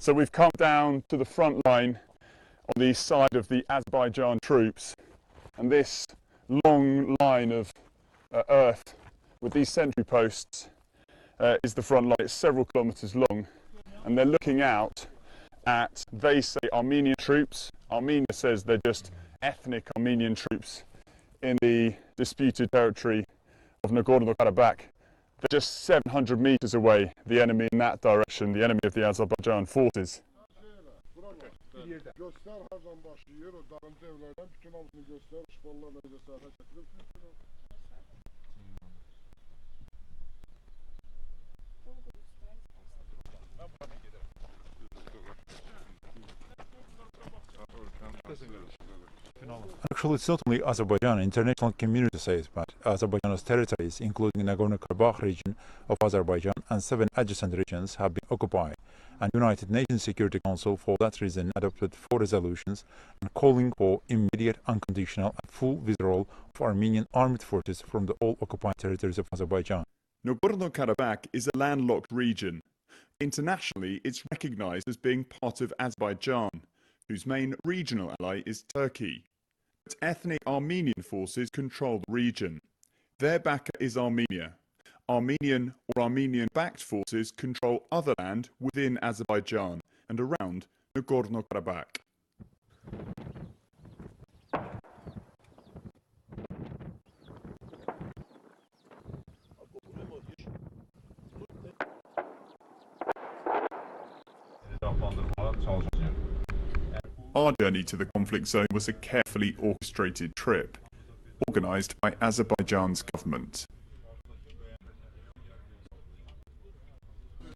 So we've come down to the front line on the side of the Azerbaijan troops, and this long line of earth with these sentry posts is the front line. It's several kilometres long, and they're looking out at, they say, Armenian troops. Armenia says they're just ethnic Armenian troops in the disputed territory of Nagorno-Karabakh. They're just 700 metres away, the enemy in that direction, the enemy of the Azerbaijan forces. Actually, it's not only Azerbaijan, international community says, but Azerbaijan's territories, including Nagorno-Karabakh region of Azerbaijan and 7 adjacent regions, have been occupied. And United Nations Security Council, for that reason, adopted 4 resolutions and calling for immediate, unconditional and full withdrawal of Armenian armed forces from the all occupied territories of Azerbaijan. Nagorno-Karabakh is a landlocked region. Internationally, it's recognized as being part of Azerbaijan, whose main regional ally is Turkey. But ethnic Armenian forces control the region. Their backer is Armenia. Armenian or Armenian-backed forces control other land within Azerbaijan and around Nagorno-Karabakh. Our journey to the conflict zone was a carefully orchestrated trip, organised by Azerbaijan's government.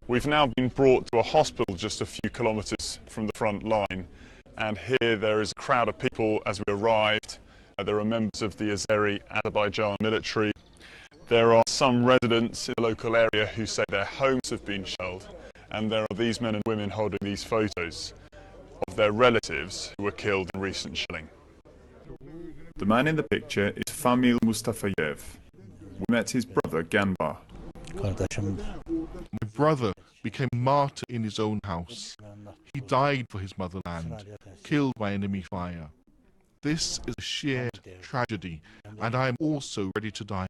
We've now been brought to a hospital just a few kilometres from the front line, and here there is a crowd of people as we arrived. There are members of the Azeri Azerbaijan military. There are some residents in the local area who say their homes have been shelled, and there are these men and women holding these photos of their relatives who were killed in recent shelling. The man in the picture is Famil Mustafayev. We met his brother Ganbar. My brother became a martyr in his own house. He died for his motherland, killed by enemy fire. This is a shared tragedy, and I am also ready to die.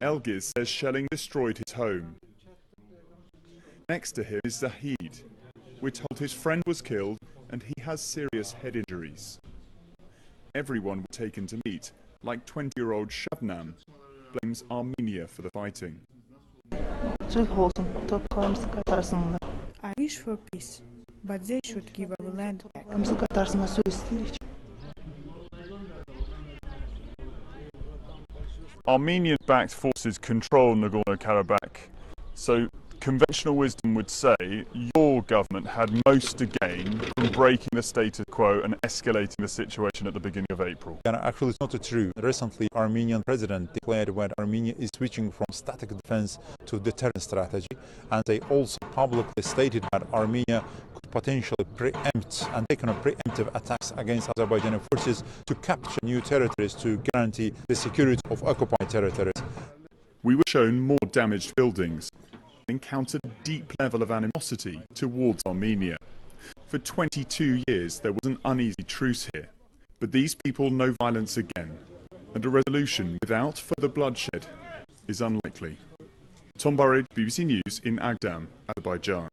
Elgiz says shelling destroyed his home. Next to him is Zahid. We're told his friend was killed and he has serious head injuries. Everyone was taken to meet, like 20-year-old Shabnam, blames Armenia for the fighting. I wish for peace, but they should give our land back. Armenian-backed forces control Nagorno-Karabakh, so conventional wisdom would say your government had most to gain from breaking the status quo and escalating the situation at the beginning of April. Actually, it's not true. Recently, Armenian president declared that Armenia is switching from static defense to deterrent strategy, and they also publicly stated that Armenia could potentially preempt and take on preemptive attacks against Azerbaijani forces to capture new territories to guarantee the security of occupied territories. We were shown more damaged buildings, encountered a deep level of animosity towards Armenia. For 22 years there was an uneasy truce here, but these people know violence again, and a resolution without further bloodshed is unlikely. Tom Burridge, BBC News in Agdam, Azerbaijan.